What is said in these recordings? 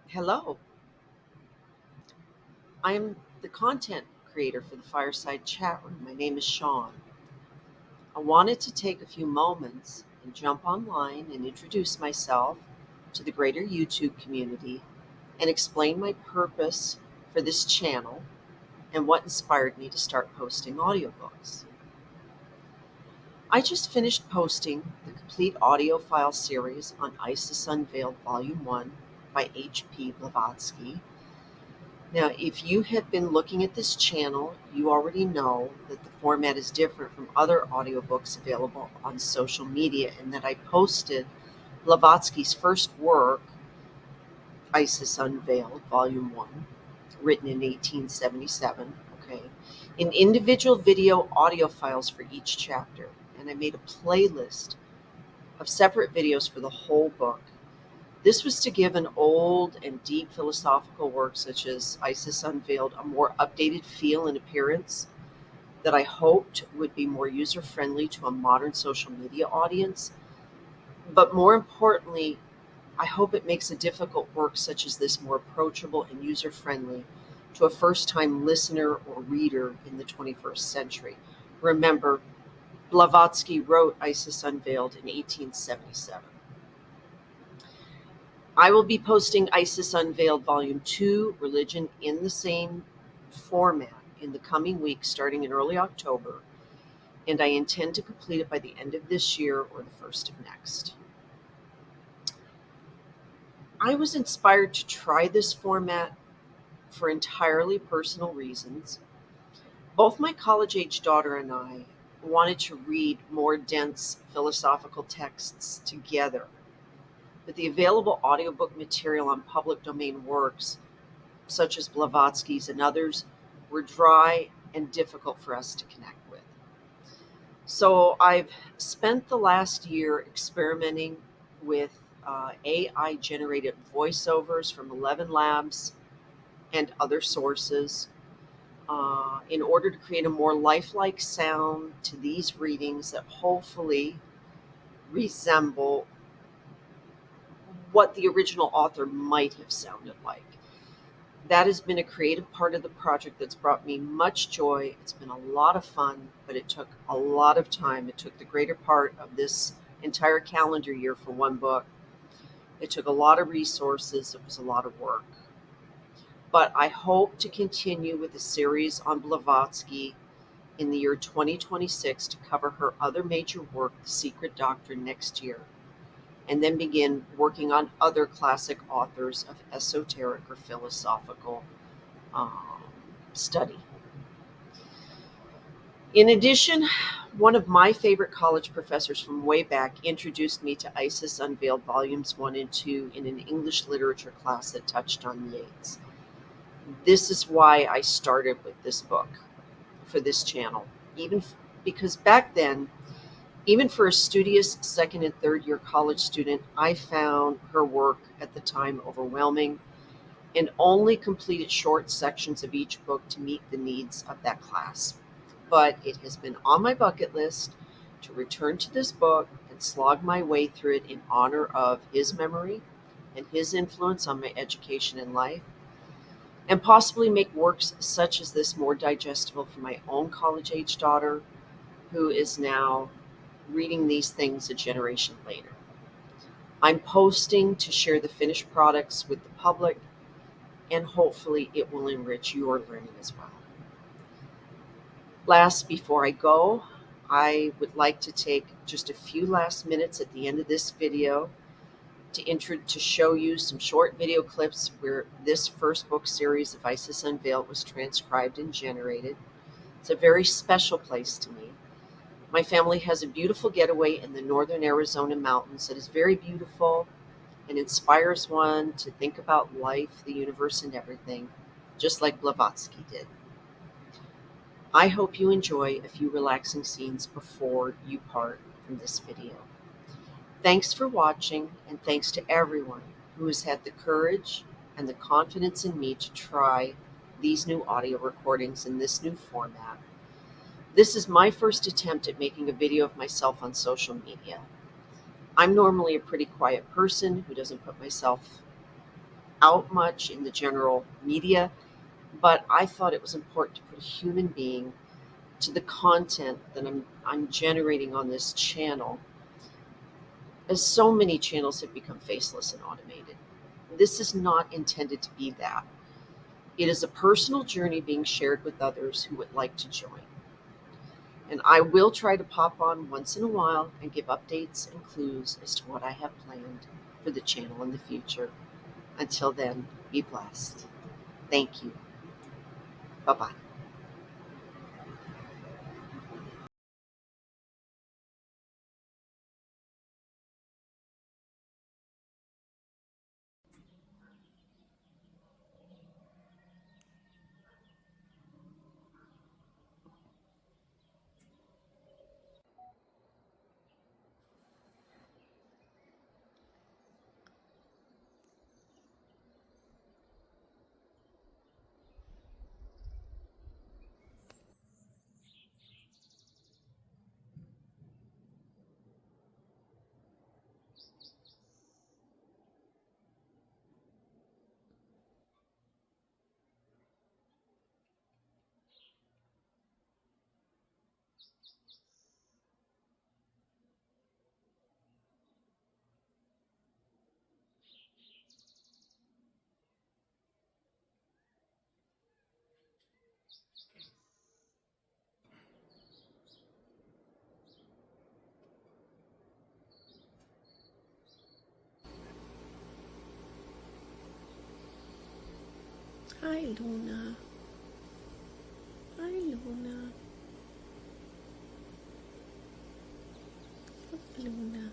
Hello, I'm the content creator for the Fireside chat room. My name is Sean. I wanted to take a few moments and jump online and introduce myself to the greater YouTube community and explain my purpose for this channel and what inspired me to start posting audiobooks. I just finished posting the complete audio file series on Isis Unveiled Volume II by H.P. Blavatsky. Now, if you have been looking at this channel, you already know that the format is different from other audiobooks available on social media, and that I posted Blavatsky's first work, Isis Unveiled, Volume 1, written in 1877, in individual video audio files for each chapter. And I made a playlist of separate videos for the whole book. This was to give an old and deep philosophical work such as Isis Unveiled a more updated feel and appearance that I hoped would be more user-friendly to a modern social media audience. But more importantly, I hope it makes a difficult work such as this more approachable and user-friendly to a first-time listener or reader in the 21st century. Remember, Blavatsky wrote Isis Unveiled in 1877. I will be posting Isis Unveiled Volume II, Religion, in the same format in the coming weeks, starting in early October, and I intend to complete it by the end of this year or the first of next. I was inspired to try this format for entirely personal reasons. Both my college-age daughter and I wanted to read more dense philosophical texts together, but the available audiobook material on public domain works such as Blavatsky's and others, were dry and difficult for us to connect with. So I've spent the last year experimenting with AI-generated voiceovers from 11 Labs and other sources in order to create a more lifelike sound to these readings that hopefully resemble what the original author might have sounded like. That has been a creative part of the project that's brought me much joy. It's been a lot of fun, but it took a lot of time. It took the greater part of this entire calendar year for one book. It took a lot of resources. It was a lot of work. But I hope to continue with the series on Blavatsky in the year 2026 to cover her other major work, The Secret Doctrine, next year, and then begin working on other classic authors of esoteric or philosophical study. In addition, one of my favorite college professors from way back introduced me to Isis Unveiled Volumes 1 and 2 in an English literature class that touched on Yeats. This is why I started with this book for this channel, because back then, even for a studious second and third year college student, I found her work at the time overwhelming and only completed short sections of each book to meet the needs of that class. But it has been on my bucket list to return to this book and slog my way through it in honor of his memory and his influence on my education and life, and possibly make works such as this more digestible for my own college-age daughter, who is now reading these things a generation later. I'm posting to share the finished products with the public, and hopefully it will enrich your learning as well. Last, before I go, I would like to take just a few last minutes at the end of this video to show you some short video clips where this first book series of Isis Unveiled was transcribed and generated. It's a very special place to me. My family has a beautiful getaway in the northern Arizona mountains that is very beautiful and inspires one to think about life, the universe, and everything, just like Blavatsky did. I hope you enjoy a few relaxing scenes before you part from this video. Thanks for watching, and thanks to everyone who has had the courage and the confidence in me to try these new audio recordings in this new format. This is my first attempt at making a video of myself on social media. I'm normally a pretty quiet person who doesn't put myself out much in the general media, but I thought it was important to put a human being to the content that I'm generating on this channel, as so many channels have become faceless and automated. This is not intended to be that. It is a personal journey being shared with others who would like to join. And I will try to pop on once in a while and give updates and clues as to what I have planned for the channel in the future. Until then, be blessed. Thank you. Bye-bye. Hi, Luna. Hi, Luna. Look, Luna.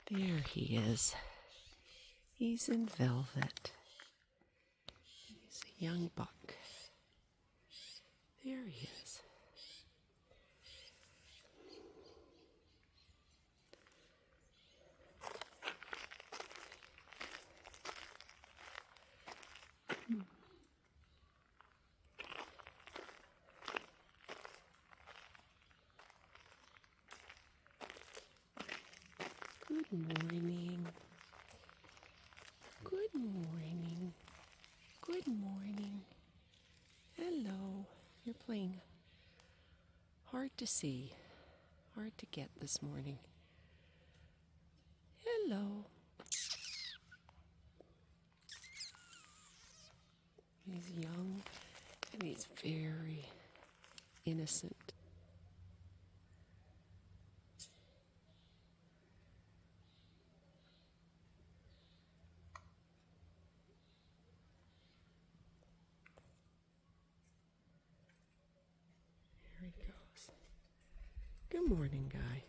There he is. He's in velvet. He's a young buck. There he is. Good morning. Good morning. Good morning. playing. Hard to see, hard to get this morning. Hello. He's young and he's very innocent. Here he goes. Good morning, Guy.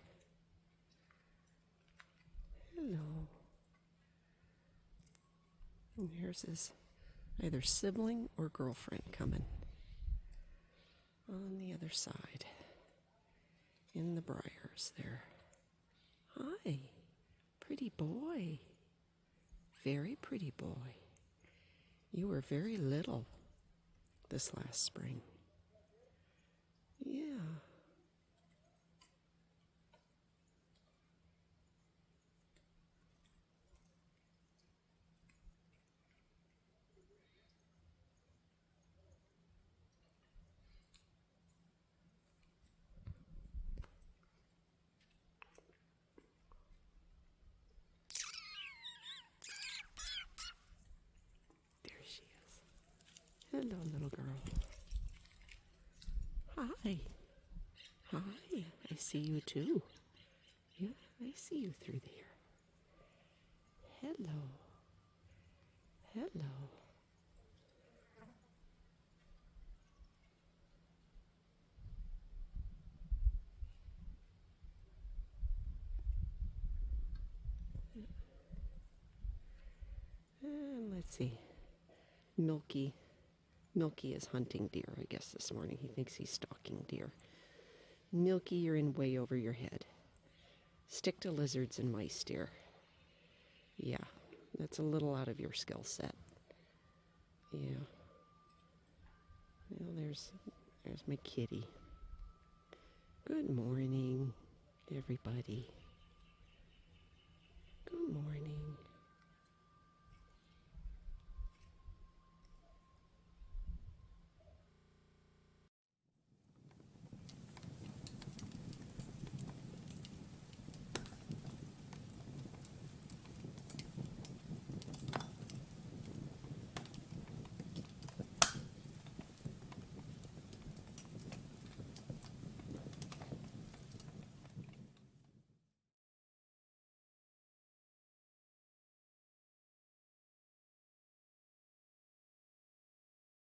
Hello. And here's his either sibling or girlfriend coming on the other side in the briars there. Hi, pretty boy. Very pretty boy. You were very little this last spring. Yeah. There she is. Hello, little girl. Hi. Hi. I see you too. Yeah, I see you through there. Hello. Hello. And let's see. Milky. Milky is hunting deer, I guess, this morning. He thinks he's stalking deer. Milky, you're in way over your head. Stick to lizards and mice, dear. Yeah, that's a little out of your skill set. Yeah. Well, there's my kitty. Good morning, everybody. Good morning.